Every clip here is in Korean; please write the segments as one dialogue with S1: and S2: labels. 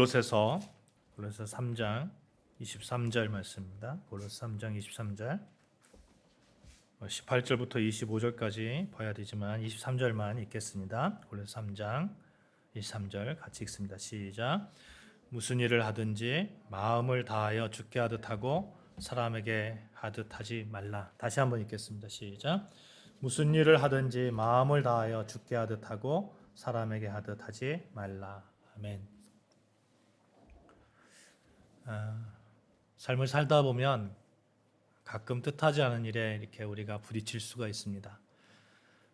S1: 골로새서 3장 23절 말씀입니다. 골로새 3장 23절 18절부터 25절까지 봐야 되지만 23절만 읽겠습니다. 골로새 3장 23절 같이 읽습니다. 시작. 무슨 일을 하든지 마음을 다하여 주께 하듯 하고 사람에게 하듯 하지 말라. 다시 한번 읽겠습니다. 시작. 무슨 일을 하든지 마음을 다하여 주께 하듯 하고 사람에게 하듯 하지 말라. 아멘. 삶을 살다 보면 가끔 뜻하지 않은 일에 이렇게 우리가 부딪힐 수가 있습니다.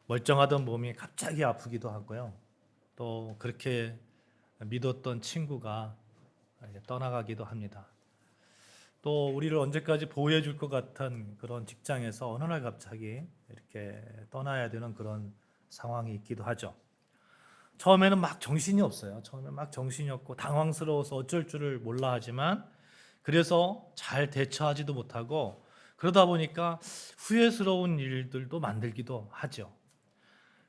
S1: 멀쩡하던 몸이 갑자기 아프기도 하고요. 또 그렇게 믿었던 친구가 떠나가기도 합니다. 또 우리를 언제까지 보호해 줄 것 같은 그런 직장에서 어느 날 갑자기 이렇게 떠나야 되는 그런 상황이 있기도 하죠. 처음에는 막 정신이 없어요. 처음에 막 정신이 없고 당황스러워서 어쩔 줄을 몰라 하지만 그래서 잘 대처하지도 못하고 그러다 보니까 후회스러운 일들도 만들기도 하죠.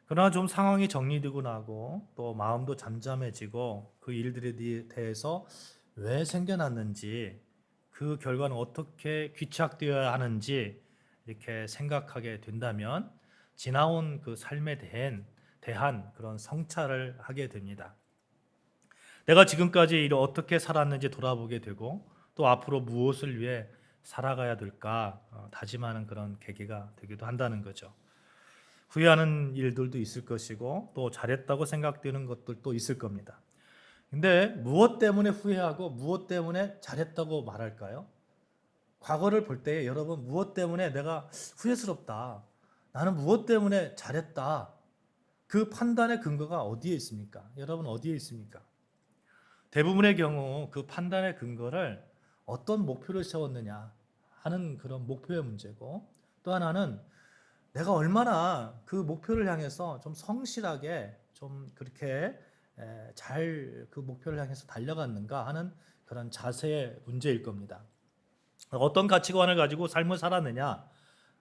S1: 그러나 좀 상황이 정리되고 나고 또 마음도 잠잠해지고 그 일들에 대해서 왜 생겨났는지 그 결과는 어떻게 귀착되어야 하는지 이렇게 생각하게 된다면 지나온 그 삶에 대한 그런 성찰을 하게 됩니다. 내가 지금까지 이를 어떻게 살았는지 돌아보게 되고 또 앞으로 무엇을 위해 살아가야 될까 다짐하는 그런 계기가 되기도 한다는 거죠. 후회하는 일들도 있을 것이고 또 잘했다고 생각되는 것들도 있을 겁니다. 근데 무엇 때문에 후회하고 무엇 때문에 잘했다고 말할까요? 과거를 볼 때 여러분 무엇 때문에 내가 후회스럽다, 나는 무엇 때문에 잘했다, 그 판단의 근거가 어디에 있습니까? 여러분 어디에 있습니까? 대부분의 경우 그 판단의 근거를 어떤 목표를 세웠느냐 하는 그런 목표의 문제고, 또 하나는 내가 얼마나 그 목표를 향해서 좀 성실하게 좀 그렇게 잘 그 목표를 향해서 달려갔는가 하는 그런 자세의 문제일 겁니다. 어떤 가치관을 가지고 삶을 살았느냐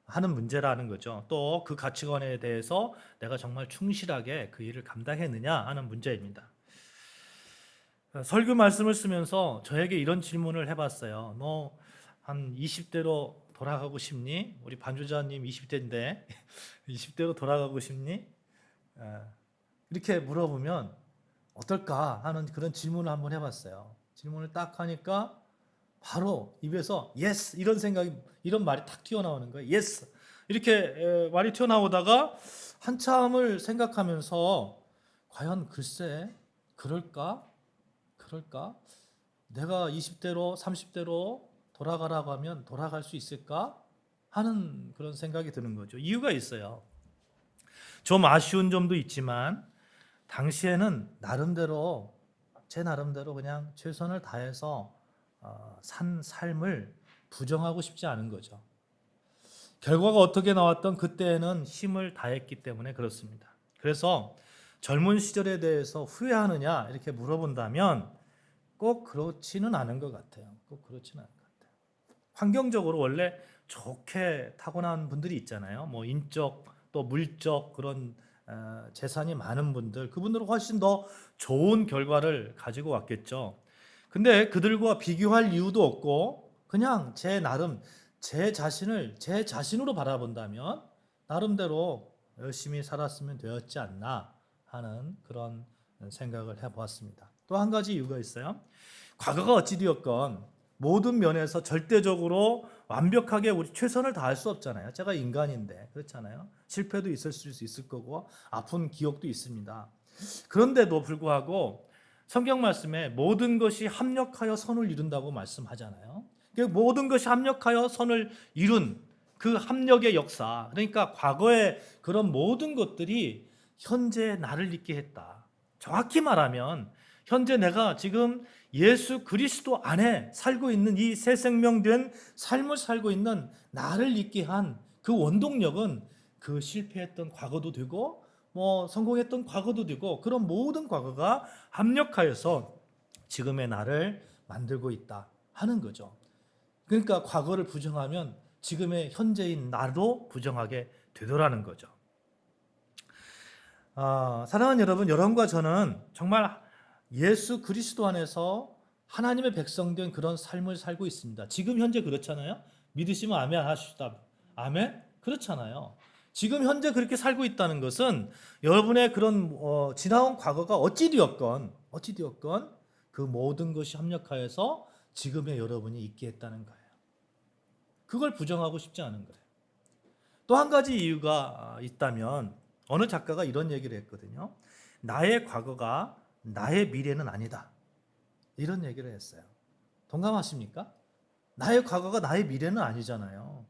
S1: 하는 문제라는 거죠. 또 그 가치관에 대해서 내가 정말 충실하게 그 일을 감당했느냐 하는 문제입니다. 설교 말씀을 쓰면서 저에게 이런 질문을 해봤어요. 너 한 20대로 돌아가고 싶니? 우리 반주자님 20대인데 20대로 돌아가고 싶니? 이렇게 물어보면 어떨까 하는 그런 질문을 한번 해봤어요. 질문을 딱 하니까 바로 입에서 yes 이런 생각이, 이런 말이 탁 튀어나오는 거예요. yes 이렇게 말이 튀어나오다가 한참을 생각하면서 과연 글쎄 그럴까? 내가 20대로 30대로 돌아가라고 하면 돌아갈 수 있을까? 하는 그런 생각이 드는 거죠. 이유가 있어요. 좀 아쉬운 점도 있지만 당시에는 제 나름대로 그냥 최선을 다해서 산 삶을 부정하고 싶지 않은 거죠. 결과가 어떻게 나왔던 그때는 힘을 다했기 때문에 그렇습니다. 그래서 젊은 시절에 대해서 후회하느냐 이렇게 물어본다면 꼭 그렇지는 않은 것 같아요. 환경적으로 원래 좋게 타고난 분들이 있잖아요. 뭐 인적 또 물적 그런 재산이 많은 분들, 그분들은 훨씬 더 좋은 결과를 가지고 왔겠죠. 근데 그들과 비교할 이유도 없고 그냥 제 나름 제 자신으로 바라본다면 나름대로 열심히 살았으면 되었지 않나 하는 그런 생각을 해보았습니다. 또 한 가지 이유가 있어요. 과거가 어찌 되었건 모든 면에서 절대적으로 완벽하게 우리 최선을 다할 수 없잖아요. 제가 인간인데 그렇잖아요. 실패도 있을 수 있을 거고 아픈 기억도 있습니다. 그런데도 불구하고 성경 말씀에 모든 것이 합력하여 선을 이룬다고 말씀하잖아요. 모든 것이 합력하여 선을 이룬 그 합력의 역사, 그러니까 과거의 그런 모든 것들이 현재 나를 있게 했다. 정확히 말하면 현재 내가 지금 예수 그리스도 안에 살고 있는 이 새 생명된 삶을 살고 있는 나를 있게 한 그 원동력은 그 실패했던 과거도 되고 성공했던 과거도 되고 그런 모든 과거가 합력하여서 지금의 나를 만들고 있다 하는 거죠. 그러니까 과거를 부정하면 지금의 현재인 나도 부정하게 되더라는 거죠. 사랑하는 여러분, 여러분과 저는 정말 예수 그리스도 안에서 하나님의 백성된 그런 삶을 살고 있습니다. 지금 현재 그렇잖아요. 믿으시면 아멘 하시다. 아멘? 그렇잖아요. 지금 현재 그렇게 살고 있다는 것은 여러분의 그런 지나온 과거가 어찌 되었건 그 모든 것이 합력하여서 지금의 여러분이 있게 했다는 거예요. 그걸 부정하고 싶지 않은 거예요. 또 한 가지 이유가 있다면 어느 작가가 이런 얘기를 했거든요. 나의 과거가 나의 미래는 아니다. 이런 얘기를 했어요. 동감하십니까? 나의 과거가 나의 미래는 아니잖아요.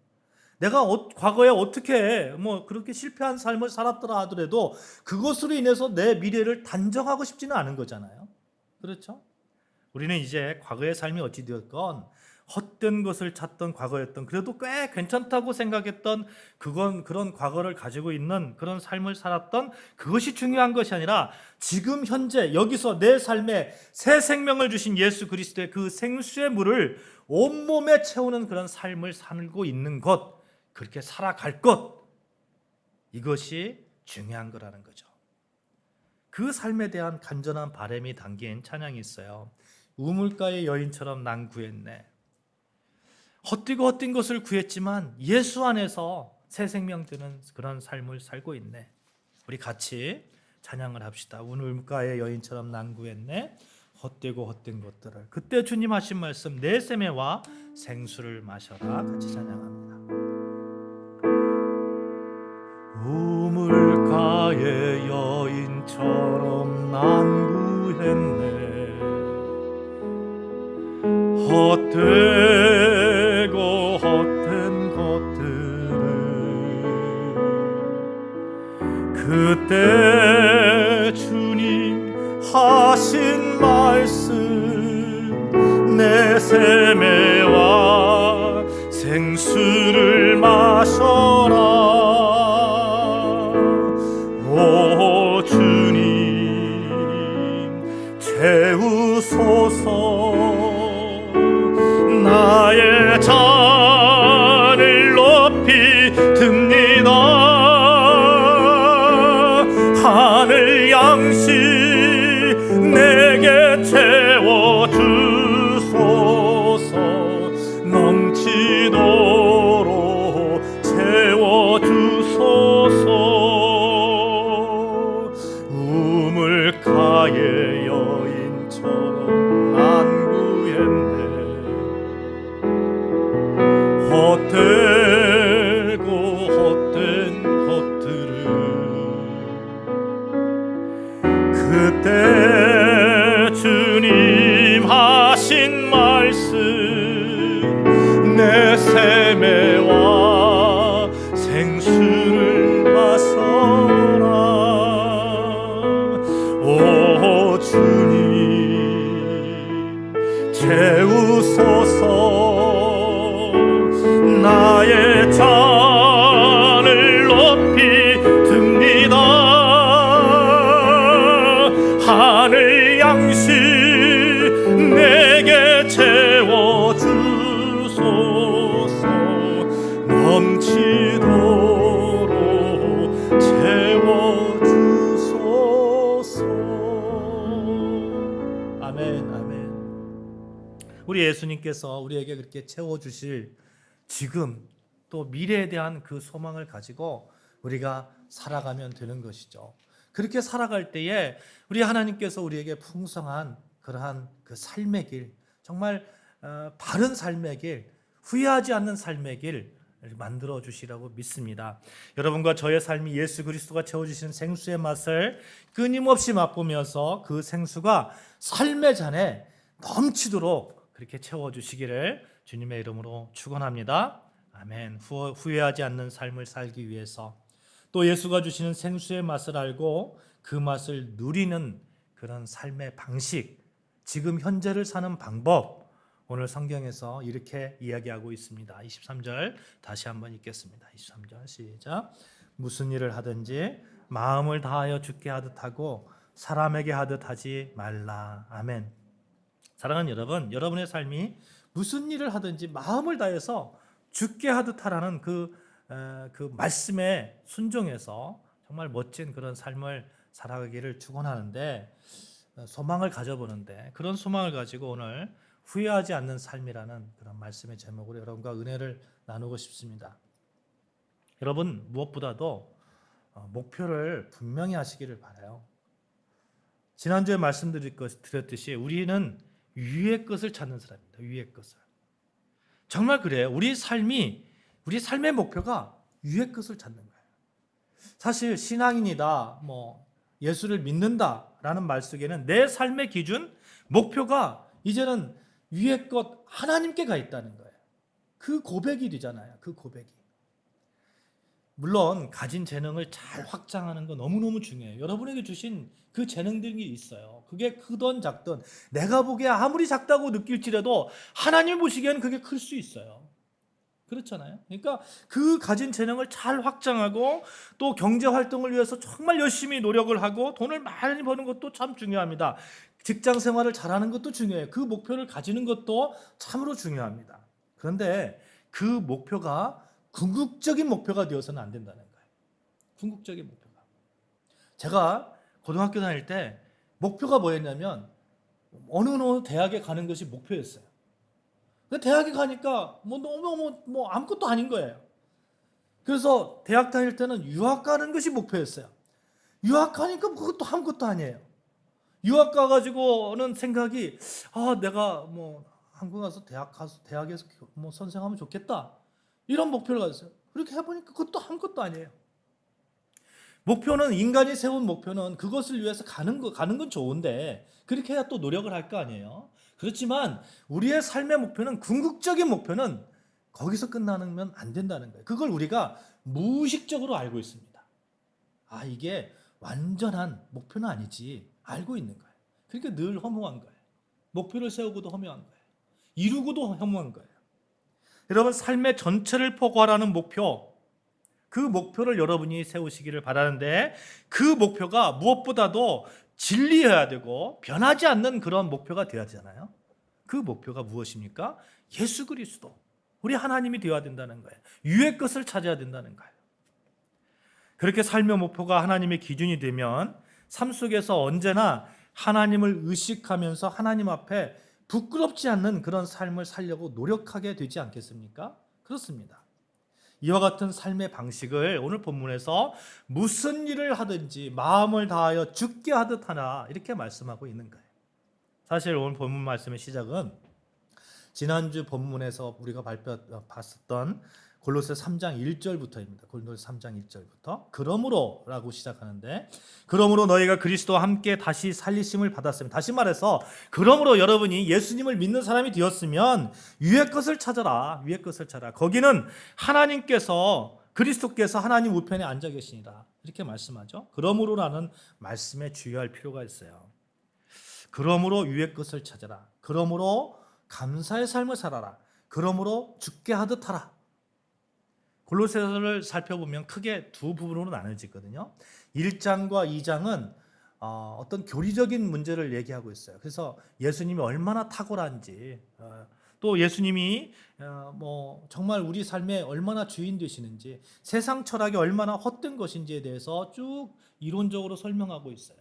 S1: 내가 과거에 어떻게 그렇게 실패한 삶을 살았더라 하더라도 그것으로 인해서 내 미래를 단정하고 싶지는 않은 거잖아요. 그렇죠? 우리는 이제 과거의 삶이 어찌 되었건 헛된 것을 찾던 과거였던, 그래도 꽤 괜찮다고 생각했던 그런 과거를 가지고 있는 그런 삶을 살았던 그것이 중요한 것이 아니라 지금 현재 여기서 내 삶에 새 생명을 주신 예수 그리스도의 그 생수의 물을 온몸에 채우는 그런 삶을 살고 있는 것, 그렇게 살아갈 것, 이것이 중요한 거라는 거죠. 그 삶에 대한 간절한 바람이 담긴 찬양이 있어요. 우물가의 여인처럼 난 구했네. 헛되고 헛된 것을 구했지만 예수 안에서 새 생명 되는 그런 삶을 살고 있네. 우리 같이 찬양을 합시다. 우물가의 여인처럼 난 구했네. 헛되고 헛된 것들을. 그때 주님 하신 말씀, 내 세매와 생수를 마셔라. 같이 찬양합니다. 우물가의 여인처럼 난 구했네. 헛되고 헛된 것들을 그때 주님 하신 말씀, 내 세매와 생수를 마셔라. 오 주님 채우소서. 나의 잔을 높이 듭니다. 하늘 양식 내게 채워주소서. 넘치도록 채워주소서. 우물가의 여인처럼 난 구했네. 헛되고 헛된 것들을 그때 주님 하신 말씀, 내 세매와 생수를 마셔라. 오 주님 채우소서. 나의 잔을 높이 듭니다. 하늘 양식 내게 채워주소서. 넘치도록 채워주소서. 아멘, 아멘. 우리 예수님께서 우리에게 그렇게 채워주실 지금 또 미래에 대한 그 소망을 가지고 우리가 살아가면 되는 것이죠. 그렇게 살아갈 때에 우리 하나님께서 우리에게 풍성한 그러한 그 삶의 길, 정말 바른 삶의 길, 후회하지 않는 삶의 길 만들어 주시라고 믿습니다. 여러분과 저의 삶이 예수 그리스도가 채워주시는 생수의 맛을 끊임없이 맛보면서 그 생수가 삶의 잔에 넘치도록 그렇게 채워주시기를 주님의 이름으로 축원합니다. 아멘. 후회하지 않는 삶을 살기 위해서, 또 예수가 주시는 생수의 맛을 알고 그 맛을 누리는 그런 삶의 방식, 지금 현재를 사는 방법, 오늘 성경에서 이렇게 이야기하고 있습니다. 23절 다시 한번 읽겠습니다. 23절 시작. 무슨 일을 하든지 마음을 다하여 주께 하듯 하고 사람에게 하듯 하지 말라. 아멘. 사랑하는 여러분, 여러분의 삶이 무슨 일을 하든지 마음을 다해서 주께 하듯 하라는 그 말씀에 순종해서 정말 멋진 그런 삶을 살아가기를 축원하는데, 소망을 가져보는데, 그런 소망을 가지고 오늘 후회하지 않는 삶이라는 그런 말씀의 제목으로 여러분과 은혜를 나누고 싶습니다. 여러분, 무엇보다도 목표를 분명히 하시기를 바라요. 지난주에 말씀드렸듯이 우리는 위의 것을 찾는 사람입니다. 위의 것을. 정말 그래요. 우리 삶의 목표가 위의 것을 찾는 거예요. 사실 신앙인이다, 예수를 믿는다라는 말 속에는 내 삶의 기준, 목표가 이제는 위의 것 하나님께 가 있다는 거예요. 그 고백이 되잖아요. 그 고백이. 물론 가진 재능을 잘 확장하는 거 너무너무 중요해요. 여러분에게 주신 그 재능들이 있어요. 그게 크든 작든 내가 보기에 아무리 작다고 느낄지라도 하나님 보시기에는 그게 클 수 있어요. 그렇잖아요. 그러니까 그 가진 재능을 잘 확장하고 또 경제 활동을 위해서 정말 열심히 노력을 하고 돈을 많이 버는 것도 참 중요합니다. 직장 생활을 잘하는 것도 중요해요. 그 목표를 가지는 것도 참으로 중요합니다. 그런데 그 목표가 궁극적인 목표가 되어서는 안 된다는 거예요. 궁극적인 목표가. 제가 고등학교 다닐 때 목표가 뭐였냐면 어느 대학에 가는 것이 목표였어요. 대학에 가니까 너무 아무것도 아닌 거예요. 그래서 대학 다닐 때는 유학 가는 것이 목표였어요. 유학 가니까 그것도 아무것도 아니에요. 유학 가가지고는 생각이 내가 한국 가서 대학에서 선생하면 좋겠다. 이런 목표를 가졌어요. 그렇게 해보니까 그것도 아무것도 아니에요. 목표는 인간이 세운 목표는 그것을 위해서 가는 건 좋은데 그렇게 해야 또 노력을 할 거 아니에요. 그렇지만 우리의 삶의 목표는 궁극적인 목표는 거기서 끝나면 안 된다는 거예요. 그걸 우리가 무의식적으로 알고 있습니다. 이게 완전한 목표는 아니지 알고 있는 거예요. 그러니까 늘 허무한 거예요. 목표를 세우고도 허무한 거예요. 이루고도 허무한 거예요. 여러분, 삶의 전체를 포괄하는 목표, 그 목표를 여러분이 세우시기를 바라는데 그 목표가 무엇보다도 진리여야 되고 변하지 않는 그런 목표가 되어야 되잖아요. 그 목표가 무엇입니까? 예수 그리스도, 우리 하나님이 되어야 된다는 거예요. 위의 것을 찾아야 된다는 거예요. 그렇게 삶의 목표가 하나님의 기준이 되면 삶 속에서 언제나 하나님을 의식하면서 하나님 앞에 부끄럽지 않는 그런 삶을 살려고 노력하게 되지 않겠습니까? 그렇습니다. 이와 같은 삶의 방식을 오늘 본문에서 무슨 일을 하든지 마음을 다하여 죽게 하듯 하나 이렇게 말씀하고 있는 거예요. 사실 오늘 본문 말씀의 시작은 지난주 본문에서 우리가 봤었던 골로새 3장 1절부터입니다. 골로새 3장 1절부터 그러므로라고 시작하는데, 그러므로 너희가 그리스도와 함께 다시 살리심을 받았으면, 다시 말해서 그러므로 여러분이 예수님을 믿는 사람이 되었으면 위의 것을 찾아라. 위의 것을 찾아라. 거기는 하나님께서, 그리스도께서 하나님 우편에 앉아 계시니라 이렇게 말씀하죠. 그러므로라는 말씀에 주의할 필요가 있어요. 그러므로 위의 것을 찾아라. 그러므로 감사의 삶을 살아라. 그러므로 죽게 하듯 하라. 골로새서를 살펴보면 크게 두 부분으로 나눠지거든요. 1장과 2장은 어떤 교리적인 문제를 얘기하고 있어요. 그래서 예수님이 얼마나 탁월한지, 또 예수님이 정말 우리 삶에 얼마나 주인 되시는지, 세상 철학이 얼마나 헛된 것인지에 대해서 쭉 이론적으로 설명하고 있어요.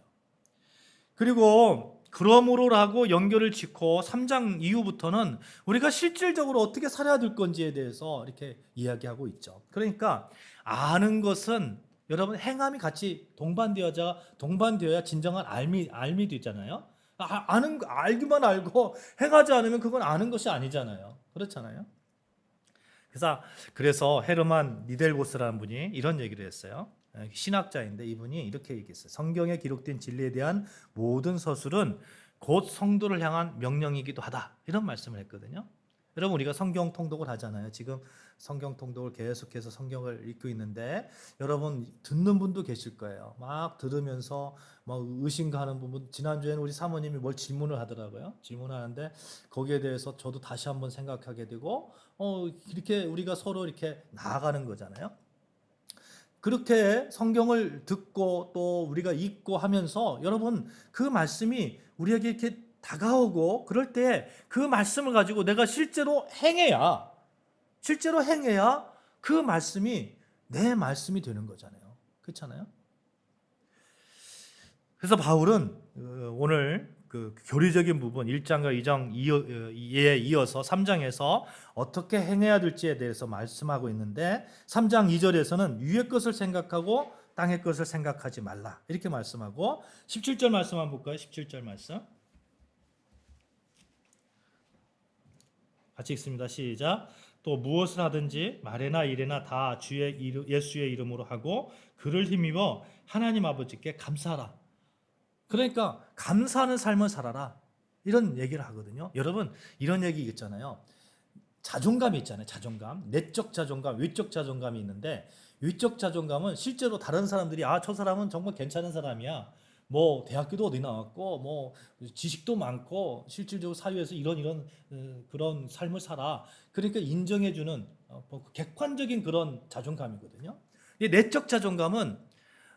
S1: 그리고 그러므로라고 연결을 짓고 3장 이후부터는 우리가 실질적으로 어떻게 살아야 될 건지에 대해서 이렇게 이야기하고 있죠. 그러니까 아는 것은 여러분 행함이 같이 동반되어야 진정한 알미 되잖아요. 알기만 알고 행하지 않으면 그건 아는 것이 아니잖아요. 그렇잖아요. 그래서 헤르만 니델보스라는 분이 이런 얘기를 했어요. 신학자인데 이분이 이렇게 얘기했어요. 성경에 기록된 진리에 대한 모든 서술은 곧 성도를 향한 명령이기도 하다. 이런 말씀을 했거든요. 여러분, 우리가 성경 통독을 하잖아요. 지금 성경 통독을 계속해서 성경을 읽고 있는데 여러분 듣는 분도 계실 거예요. 막 들으면서 의심가하는 부분. 지난주에는 우리 사모님이 뭘 질문을 하더라고요. 질문하는데 거기에 대해서 저도 다시 한번 생각하게 되고 이렇게 우리가 서로 이렇게 나아가는 거잖아요. 그렇게 성경을 듣고 또 우리가 읽고 하면서 여러분 그 말씀이 우리에게 이렇게 다가오고 그럴 때 그 말씀을 가지고 내가 실제로 행해야 그 말씀이 내 말씀이 되는 거잖아요. 그렇잖아요. 그래서 바울은 오늘 그 교리적인 부분 1장과 2장에 이어서 3장에서 어떻게 행해야 될지에 대해서 말씀하고 있는데 3장 2절에서는 위의 것을 생각하고 땅의 것을 생각하지 말라 이렇게 말씀하고 17절 말씀 한번 볼까요? 17절 말씀 같이 읽습니다. 시작. 또 무엇을 하든지 말이나 일이나 다 예수의 이름으로 하고 그를 힘입어 하나님 아버지께 감사하라. 그러니까 감사하는 삶을 살아라 이런 얘기를 하거든요. 여러분 이런 얘기 있잖아요. 자존감이 있잖아요. 자존감, 내적 자존감, 외적 자존감이 있는데 외적 자존감은 실제로 다른 사람들이 저 사람은 정말 괜찮은 사람이야. 뭐 대학교도 어디 나왔고 뭐 지식도 많고 실질적으로 사회에서 이런 그런 삶을 살아. 그러니까 인정해주는 객관적인 그런 자존감이거든요. 이 내적 자존감은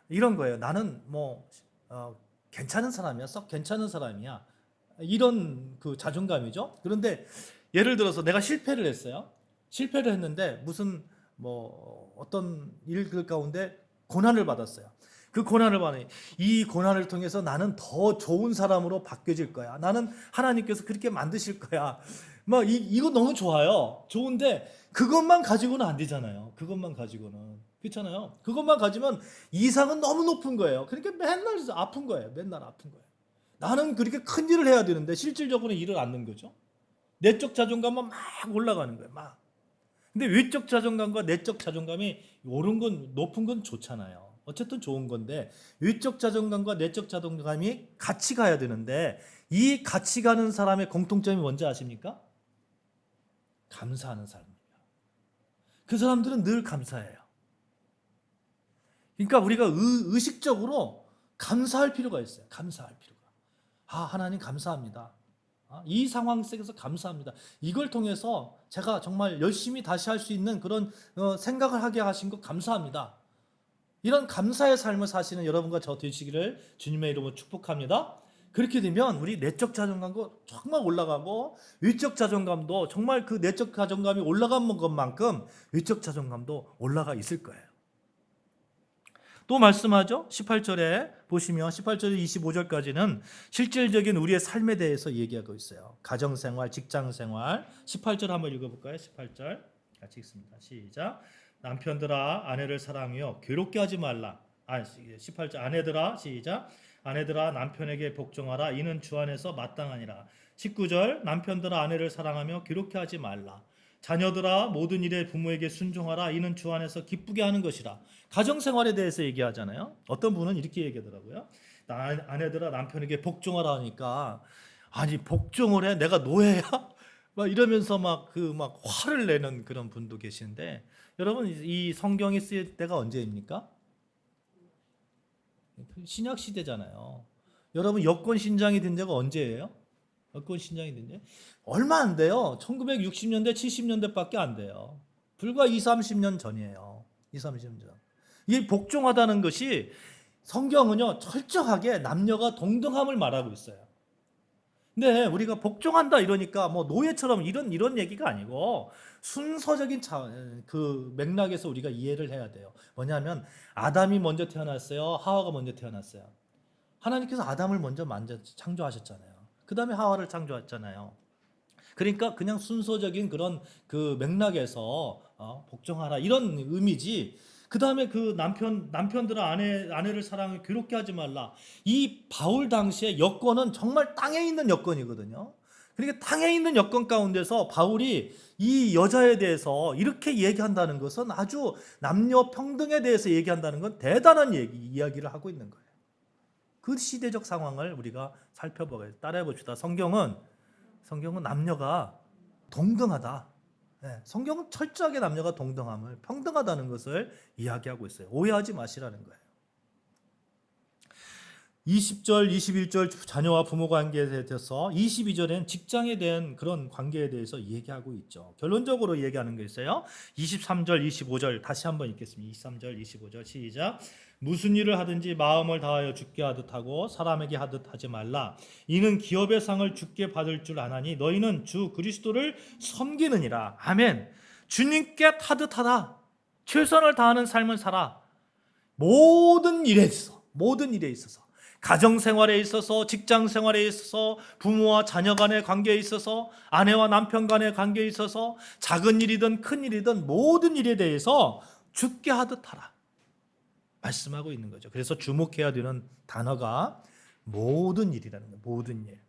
S1: 이런 거예요. 나는 괜찮은 사람이야, 썩 괜찮은 사람이야. 이런 그 자존감이죠. 그런데 예를 들어서 내가 실패를 했어요. 실패를 했는데 무슨 어떤 일들 가운데 고난을 받았어요. 그 고난을 받으니 이 고난을 통해서 나는 더 좋은 사람으로 바뀌어질 거야. 나는 하나님께서 그렇게 만드실 거야. 이거 너무 좋아요. 좋은데 그것만 가지고는 안 되잖아요. 그것만 가지고는. 그렇잖아요. 그것만 가지면 이상은 너무 높은 거예요. 그러니까 맨날 아픈 거예요. 맨날 아픈 거예요. 나는 그렇게 큰 일을 해야 되는데 실질적으로 일을 않는 거죠. 내적 자존감만 막 올라가는 거예요. 막. 근데 외적 자존감과 내적 자존감이 높은 건 좋잖아요. 어쨌든 좋은 건데 외적 자존감과 내적 자존감이 같이 가야 되는데 이 같이 가는 사람의 공통점이 뭔지 아십니까? 감사하는 사람입니다. 그 사람들은 늘 감사해요. 그러니까 우리가 의식적으로 감사할 필요가 있어요. 감사할 필요가. 하나님 감사합니다. 이 상황 속에서 감사합니다. 이걸 통해서 제가 정말 열심히 다시 할 수 있는 그런 생각을 하게 하신 것 감사합니다. 이런 감사의 삶을 사시는 여러분과 저 되시기를 주님의 이름으로 축복합니다. 그렇게 되면 우리 내적 자존감도 정말 올라가고 외적 자존감도 정말 그 내적 자존감이 올라간 것만큼 외적 자존감도 올라가 있을 거예요. 또 말씀하죠. 18절에 보시면 18절 25절까지는 실질적인 우리의 삶에 대해서 얘기하고 있어요. 가정생활, 직장생활. 18절 한번 읽어볼까요? 18절 같이 읽습니다. 시작. 남편들아 아내를 사랑하여 괴롭게 하지 말라. 18절 아내들아 시작. 아내들아 남편에게 복종하라. 이는 주 안에서 마땅하니라. 19절 남편들아 아내를 사랑하며 괴롭게 하지 말라. 자녀들아 모든 일에 부모에게 순종하라. 이는 주 안에서 기쁘게 하는 것이라. 가정생활에 대해서 얘기하잖아요. 어떤 분은 이렇게 얘기하더라고요. 아내들아 남편에게 복종하라 하니까 아니 복종을 해? 내가 노예야? 막 이러면서 막 화를 내는 그런 분도 계시는데 여러분 이 성경이 쓰일 때가 언제입니까? 신약 시대잖아요. 여러분 여권 신장이 된 데가 언제예요? 여권 신장이 된 지 얼마 안 돼요. 1960년대 70년대밖에 안 돼요. 불과 30년 전이에요. 30년 전. 이 복종하다는 것이 성경은요 철저하게 남녀가 동등함을 말하고 있어요. 근데 우리가 복종한다 이러니까 노예처럼 이런 얘기가 아니고 순서적인 그 맥락에서 우리가 이해를 해야 돼요. 뭐냐면 아담이 먼저 태어났어요. 하와가 먼저 태어났어요. 하나님께서 아담을 먼저 창조하셨잖아요. 그 다음에 하와를 창조했잖아요. 그러니까 그냥 순서적인 그런 그 맥락에서 복종하라 이런 의미지. 그 다음에 그 남편들은 아내를 사랑해 괴롭게 하지 말라. 이 바울 당시의 여건은 정말 땅에 있는 여건이거든요. 그러니까 땅에 있는 여건 가운데서 바울이 이 여자에 대해서 이렇게 얘기한다는 것은 아주 남녀 평등에 대해서 얘기한다는 건 대단한 이야기를 하고 있는 거예요. 그 시대적 상황을 우리가 살펴보고 따라해 봅시다. 성경은 남녀가 동등하다. 성경은 철저하게 남녀가 동등함을 평등하다는 것을 이야기하고 있어요. 오해하지 마시라는 거예요. 20절, 21절 자녀와 부모 관계에 대해서 22절엔 직장에 대한 그런 관계에 대해서 얘기하고 있죠. 결론적으로 얘기하는 게 있어요. 23절, 25절 다시 한번 읽겠습니다. 23절, 25절 시작. 무슨 일을 하든지 마음을 다하여 주께 하듯 하고 사람에게 하듯 하지 말라. 이는 기업의 상을 주께 받을 줄 아나니 너희는 주 그리스도를 섬기느니라. 아멘. 주님께 하듯 하다. 최선을 다하는 삶을 살아. 모든 일에 있어서 가정 생활에 있어서, 직장 생활에 있어서, 부모와 자녀 간의 관계에 있어서, 아내와 남편 간의 관계에 있어서, 작은 일이든 큰 일이든 모든 일에 대해서 죽게 하듯 하라 말씀하고 있는 거죠. 그래서 주목해야 되는 단어가 모든 일이라는 거예요. 모든 일.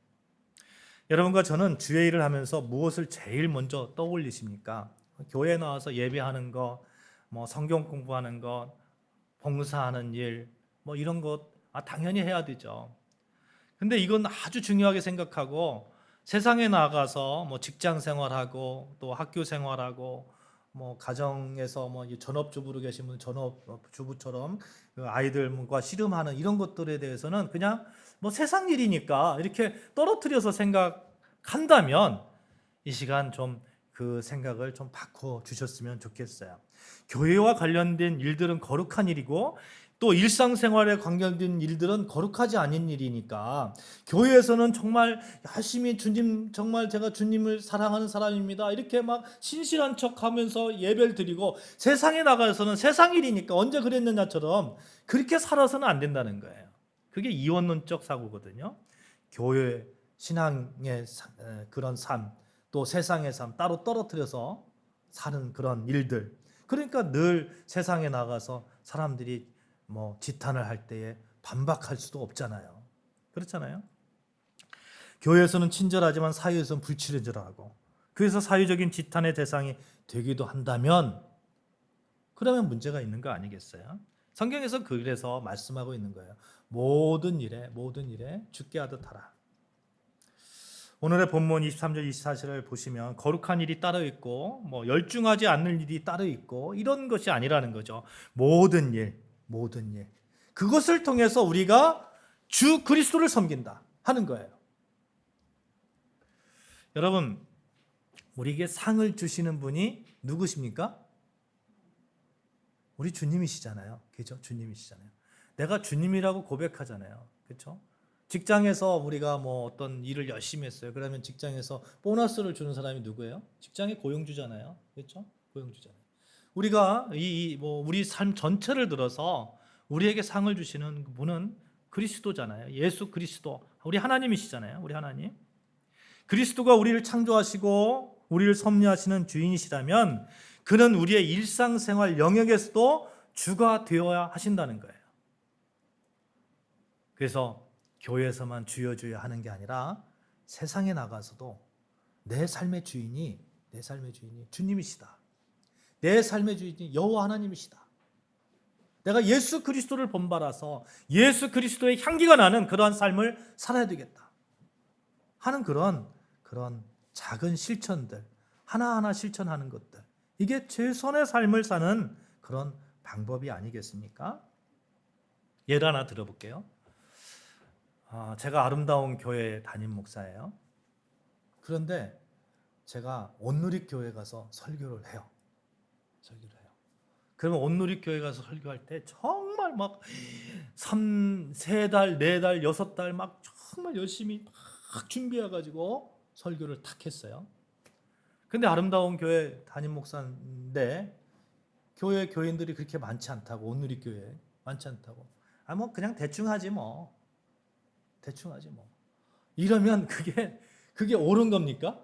S1: 여러분과 저는 주의 일을 하면서 무엇을 제일 먼저 떠올리십니까? 교회 나와서 예배하는 것, 성경 공부하는 것, 봉사하는 일, 이런 것 당연히 해야 되죠. 근데 이건 아주 중요하게 생각하고 세상에 나가서 직장 생활하고 또 학교 생활하고 가정에서 전업주부로 계시면 전업주부처럼 그 아이들과 씨름하는 이런 것들에 대해서는 그냥 세상 일이니까 이렇게 떨어뜨려서 생각한다면 이 시간 좀 그 생각을 좀 바꿔 주셨으면 좋겠어요. 교회와 관련된 일들은 거룩한 일이고 또 일상생활에 관련된 일들은 거룩하지 않은 일이니까 교회에서는 정말 열심히 주님, 정말 제가 주님을 사랑하는 사람입니다 이렇게 막 신실한 척하면서 예배를 드리고 세상에 나가서는 세상 일이니까 언제 그랬느냐처럼 그렇게 살아서는 안 된다는 거예요. 그게 이원론적 사고거든요. 교회 신앙의 그런 삶, 또 세상의 삶 따로 떨어뜨려서 사는 그런 일들. 그러니까 늘 세상에 나가서 사람들이 지탄을 할 때에 반박할 수도 없잖아요. 그렇잖아요. 교회에서는 친절하지만 사회에서는 불친절하고 그래서 사회적인 지탄의 대상이 되기도 한다면 그러면 문제가 있는 거 아니겠어요? 성경에서 그래서 말씀하고 있는 거예요. 모든 일에 죽게 하듯 하라. 오늘의 본문 23절 24절을 보시면 거룩한 일이 따로 있고 열중하지 않는 일이 따로 있고 이런 것이 아니라는 거죠. 모든 일 그것을 통해서 우리가 주 그리스도를 섬긴다 하는 거예요. 여러분, 우리에게 상을 주시는 분이 누구십니까? 우리 주님이시잖아요. 그죠? 주님이시잖아요. 내가 주님이라고 고백하잖아요. 그렇죠? 직장에서 우리가 어떤 일을 열심히 했어요. 그러면 직장에서 보너스를 주는 사람이 누구예요? 직장의 고용주잖아요. 그렇죠? 고용주잖아요. 우리가 우리 삶 전체를 들어서 우리에게 상을 주시는 분은 그리스도잖아요. 예수 그리스도. 우리 하나님이시잖아요. 우리 하나님. 그리스도가 우리를 창조하시고 우리를 섭리하시는 주인이시라면 그는 우리의 일상생활 영역에서도 주가 되어야 하신다는 거예요. 그래서 교회에서만 주여 하는 게 아니라 세상에 나가서도 내 삶의 주인이 주님이시다. 내 삶의 주인이 여호와 하나님이시다. 내가 예수 그리스도를 본받아서 예수 그리스도의 향기가 나는 그러한 삶을 살아야 되겠다 하는 그런 작은 실천들, 하나하나 실천하는 것들, 이게 최선의 삶을 사는 그런 방법이 아니겠습니까? 예를 하나 들어볼게요. 제가 아름다운 교회 담임 목사예요. 그런데 제가 온누리교회 가서 설교를 해요. 그러면 온누리교회 가서 설교할 때 정말 막 3달, 4달, 6달 막 정말 열심히 막 준비해가지고 설교를 탁 했어요. 근데 아름다운 교회 담임 목사인데 교회 교인들이 그렇게 많지 않다고, 온누리교회 많지 않다고. 그냥 대충 하지 뭐. 이러면 그게 옳은 겁니까?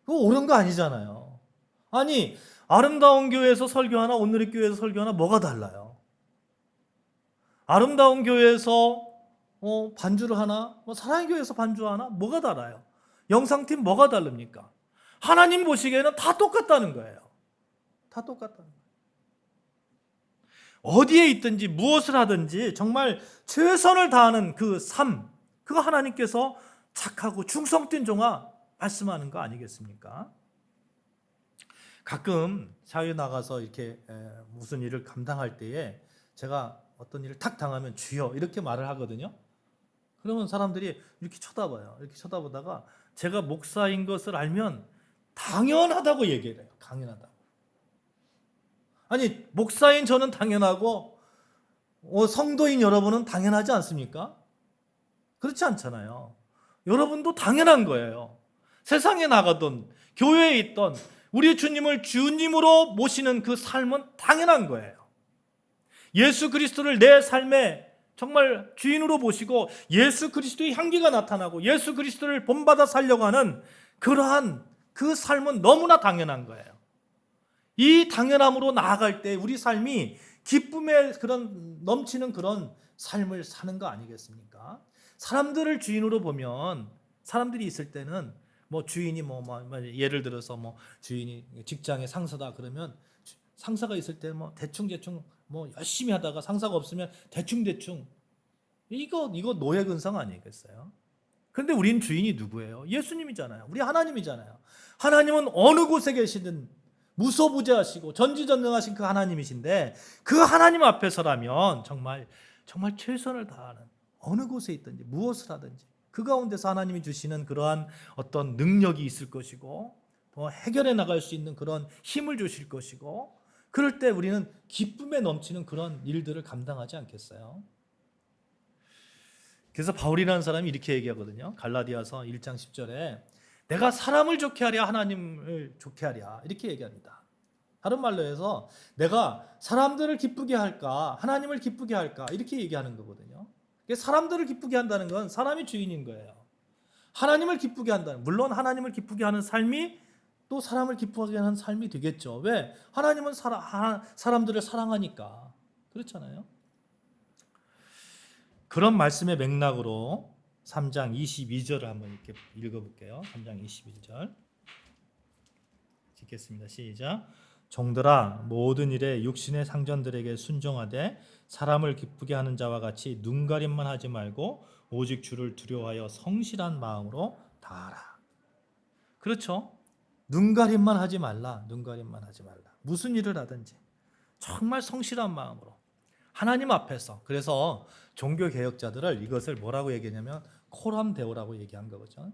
S1: 그거 옳은 거 아니잖아요. 아니, 아름다운 교회에서 설교하나 온누리교회에서 설교하나 뭐가 달라요? 아름다운 교회에서 반주를 하나 사랑의 교회에서 반주하나 뭐가 달라요? 영상팀 뭐가 다릅니까? 하나님 보시기에는 다 똑같다는 거예요. 다 똑같다는 거예요. 어디에 있든지 무엇을 하든지 정말 최선을 다하는 그 삶, 그거 하나님께서 착하고 충성된 종아 말씀하는 거 아니겠습니까? 가끔 사회에 나가서 이렇게 무슨 일을 감당할 때에 제가 어떤 일을 탁 당하면 주여 이렇게 말을 하거든요. 그러면 사람들이 이렇게 쳐다봐요. 이렇게 쳐다보다가 제가 목사인 것을 알면 당연하다고 얘기를 해요. 당연하다고. 아니, 목사인 저는 당연하고 성도인 여러분은 당연하지 않습니까? 그렇지 않잖아요. 여러분도 당연한 거예요. 세상에 나가던 교회에 있던 우리 주님을 주님으로 모시는 그 삶은 당연한 거예요. 예수 그리스도를 내 삶의 정말 주인으로 보시고 예수 그리스도의 향기가 나타나고 예수 그리스도를 본받아 살려고 하는 그러한 그 삶은 너무나 당연한 거예요. 이 당연함으로 나아갈 때 우리 삶이 기쁨의 그런 넘치는 그런 삶을 사는 거 아니겠습니까? 사람들을 주인으로 보면 사람들이 있을 때는 뭐 주인이 예를 들어서 뭐 주인이 직장의 상사다 그러면 상사가 있을 때 뭐 대충 뭐 열심히 하다가 상사가 없으면 대충 이거 노예 근성 아니겠어요? 그런데 우린 주인이 누구예요? 예수님이잖아요. 우리 하나님이잖아요. 하나님은 어느 곳에 계시든 무소부재하시고 전지전능하신 그 하나님이신데 그 하나님 앞에서라면 정말 최선을 다하는 어느 곳에 있든지 무엇을 하든지 그 가운데서 하나님이 주시는 그러한 어떤 능력이 있을 것이고 또 해결해 나갈 수 있는 그런 힘을 주실 것이고 그럴 때 우리는 기쁨에 넘치는 그런 일들을 감당하지 않겠어요? 그래서 바울이라는 사람이 이렇게 얘기하거든요. 갈라디아서 1장 10절에 내가 사람을 좋게 하랴 하나님을 좋게 하랴 이렇게 얘기합니다. 다른 말로 해서 내가 사람들을 기쁘게 할까 하나님을 기쁘게 할까 이렇게 얘기하는 거거든요. 사람들을 기쁘게 한다는 건 사람이 주인인 거예요. 하나님을 기쁘게 한다는 물론 하나님을 기쁘게 하는 삶이 또 사람을 기쁘게 하는 삶이 되겠죠. 왜? 하나님은 사람들을 사랑하니까 그렇잖아요. 그런 말씀의 맥락으로 3장 22절을 한번 이렇게 읽어볼게요. 3장 22절 읽겠습니다. 시작. 종들아 모든 일에 육신의 상전들에게 순종하되 사람을 기쁘게 하는 자와 같이 눈가림만 하지 말고 오직 주를 두려워하여 성실한 마음으로 다하라. 그렇죠? 눈가림만 하지 말라. 눈가림만 하지 말라. 무슨 일을 하든지 정말 성실한 마음으로 하나님 앞에서. 그래서 종교 개혁자들을 이것을 뭐라고 얘기하냐면 코람데오라고 얘기한 거죠.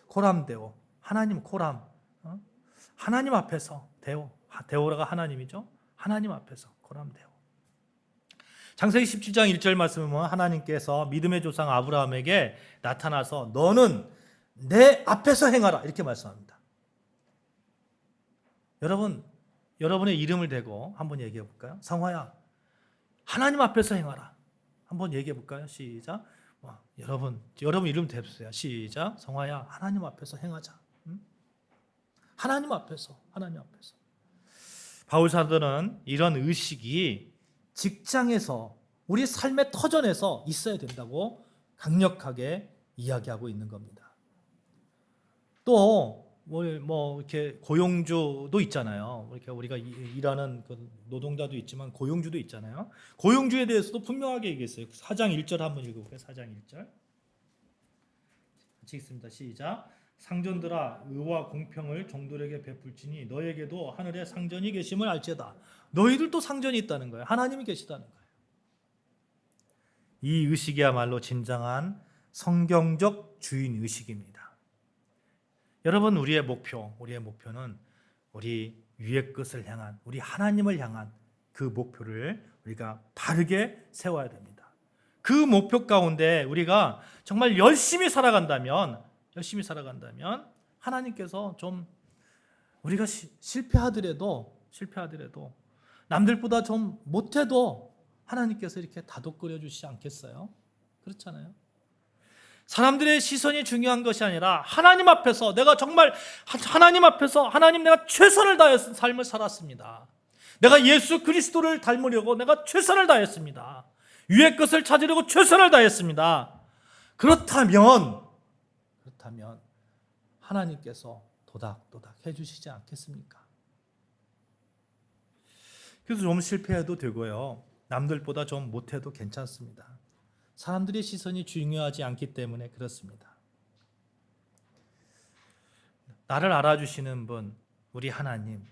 S1: 코람데오. 하나님 코람. 하나님 앞에서 데오. 데오라가 하나님이죠. 하나님 앞에서 코람데오. 창세기 17장 1절 말씀을 보면 하나님께서 믿음의 조상 아브라함에게 나타나서 너는 내 앞에서 행하라 이렇게 말씀합니다. 여러분의 이름을 대고 한번 얘기해 볼까요? 성화야 하나님 앞에서 행하라. 한번 얘기해 볼까요? 시작. 여러분 이름 대보세요. 시작. 성화야 하나님 앞에서 행하자. 하나님 앞에서. 바울 사도는 이런 의식이 직장에서 우리 삶의 터전에서 있어야 된다고 강력하게 이야기하고 있는 겁니다. 또 이렇게 고용주도 있잖아요. 이렇게 우리가 일하는 그 노동자도 있지만 고용주도 있잖아요. 고용주에 대해서도 분명하게 얘기했어요. 4장 1절 한번 읽어볼게요. 4장 1절 같이 읽습니다. 시작. 상전들아 의와 공평을 종들에게 베풀지니 너에게도 하늘에 상전이 계심을 알지어다. 너희들도 상전이 있다는 거예요. 하나님이 계시다는 거예요. 이 의식이야말로 진정한 성경적 주인 의식입니다. 여러분 우리의 목표는 우리 위의 것을 향한 우리 하나님을 향한 그 목표를 우리가 바르게 세워야 됩니다. 그 목표 가운데 우리가 정말 열심히 살아간다면 하나님께서 좀 우리가 실패하더라도 남들보다 좀 못해도 하나님께서 이렇게 다독거려 주시지 않겠어요? 그렇잖아요. 사람들의 시선이 중요한 것이 아니라 하나님 앞에서 내가 정말 하나님 내가 최선을 다해서 삶을 살았습니다. 내가 예수 그리스도를 닮으려고 내가 최선을 다했습니다. 위의 것을 찾으려고 최선을 다했습니다. 그렇다면 하나님께서 도닥도닥 해주시지 않겠습니까? 그래서 좀 실패해도 되고요. 남들보다 좀 못해도 괜찮습니다. 사람들의 시선이 중요하지 않기 때문에 그렇습니다. 나를 알아주시는 분, 우리 하나님,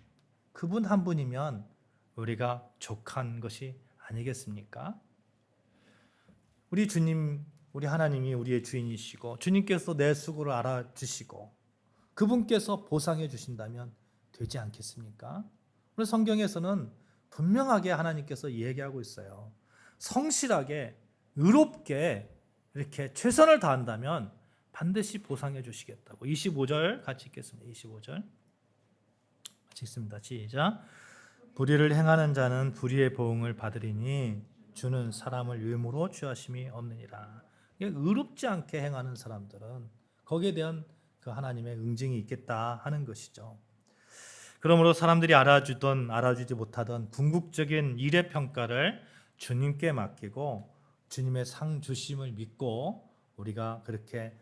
S1: 그분 한 분이면 우리가 족한 것이 아니겠습니까? 우리 주님, 우리 하나님이 우리의 주인이시고 주님께서 내 수고를 알아주시고 그분께서 보상해 주신다면 되지 않겠습니까? 오늘 성경에서는 분명하게 하나님께서 얘기하고 있어요. 성실하게 의롭게 이렇게 최선을 다한다면 반드시 보상해 주시겠다고. 25절 같이 읽겠습니다. 25절 같이 읽습니다. 시작. 불의를 행하는 자는 불의의 보응을 받으리니 주는 사람을 유임으로 취하심이 없느니라. 의롭지 않게 행하는 사람들은 거기에 대한 그 하나님의 응징이 있겠다 하는 것이죠. 그러므로 사람들이 알아주든 알아주지 못하던 궁극적인 일의 평가를 주님께 맡기고 주님의 상 주심을 믿고 우리가 그렇게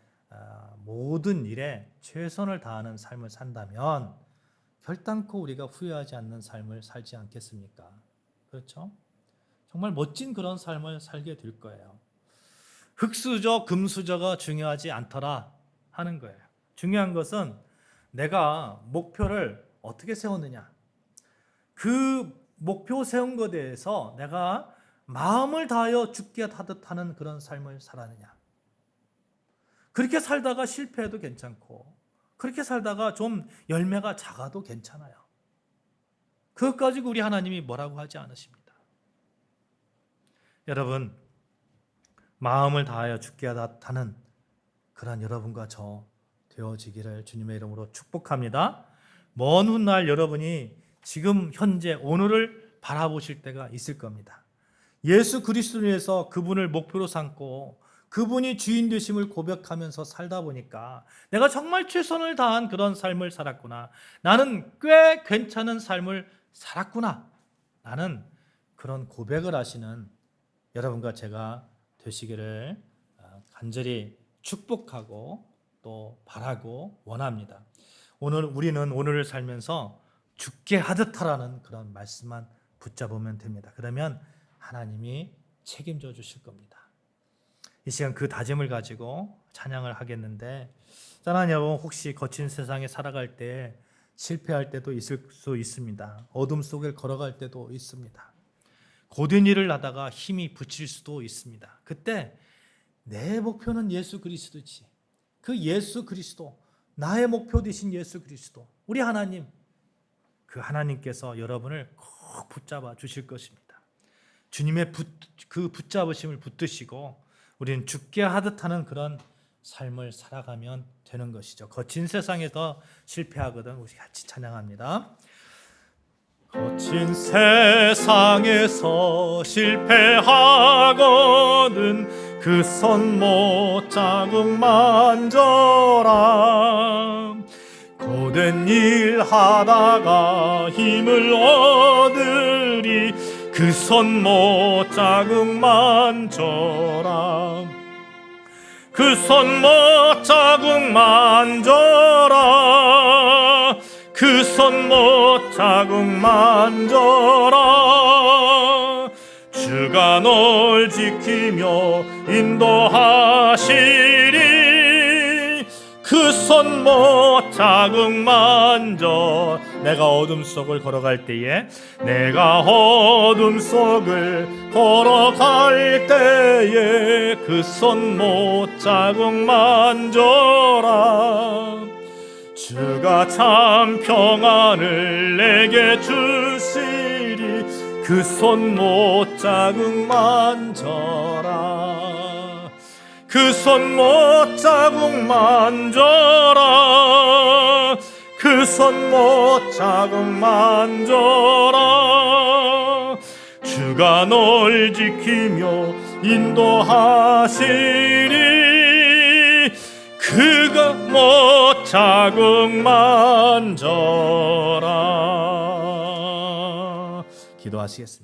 S1: 모든 일에 최선을 다하는 삶을 산다면 결단코 우리가 후회하지 않는 삶을 살지 않겠습니까? 그렇죠? 정말 멋진 그런 삶을 살게 될 거예요. 흙수저, 금수저가 중요하지 않더라 하는 거예요. 중요한 것은 내가 목표를 어떻게 세웠느냐. 그 목표 세운 것에 대해서 내가 마음을 다하여 죽게 하듯 하는 그런 삶을 살았느냐. 그렇게 살다가 실패해도 괜찮고 그렇게 살다가 좀 열매가 작아도 괜찮아요. 그것 가지고 우리 하나님이 뭐라고 하지 않으십니다. 여러분, 마음을 다하여 죽게 하는 그런 여러분과 저 되어지기를 주님의 이름으로 축복합니다. 먼 훗날 여러분이 지금 현재 오늘을 바라보실 때가 있을 겁니다. 예수 그리스도를 위해서 그분을 목표로 삼고 그분이 주인 되심을 고백하면서 살다 보니까 내가 정말 최선을 다한 그런 삶을 살았구나. 나는 꽤 괜찮은 삶을 살았구나. 나는 그런 고백을 하시는 여러분과 제가 되시기를 간절히 축복하고 또 바라고 원합니다. 오늘 우리는 오늘을 살면서 죽게 하듯 하라는 그런 말씀만 붙잡으면 됩니다. 그러면 하나님이 책임져 주실 겁니다. 이 시간 그 다짐을 가지고 찬양을 하겠는데, 사랑하는 여러분, 혹시 거친 세상에 살아갈 때 실패할 때도 있을 수 있습니다. 어둠 속을 걸어갈 때도 있습니다. 고된 일을 하다가 힘이 붙일 수도 있습니다. 그때 내 목표는 예수 그리스도지. 그 예수 그리스도, 나의 목표 되신 예수 그리스도, 우리 하나님, 그 하나님께서 여러분을 꼭 붙잡아 주실 것입니다. 주님의 그 붙잡으심을 붙드시고 우리는 죽게 하듯 하는 그런 삶을 살아가면 되는 것이죠. 거친 세상에서 실패하거든 우리 같이 찬양합니다. 거친 세상에서 실패하거든 그 손 못 자국 만져라. 고된 일 하다가 힘을 얻으리 그 손 못 자국 만져라. 그 손 못 자국 만져라. 그 손 못 자국 만져라. 주가 널 지키며 인도하시리. 그 손 못 자국 만져. 내가 어둠 속을 걸어갈 때에, 내가 어둠 속을 걸어갈 때에 그 손 못 자국 만져라. 주가 참 평안을 내게 주시리. 그 손 못 자국 만져라. 그 손 못 자국 만져라. 그 손 못 자국 만져라. 주가 널 지키며 인도하시리. 그가 못 자국 만져라. 기도하시겠습니다.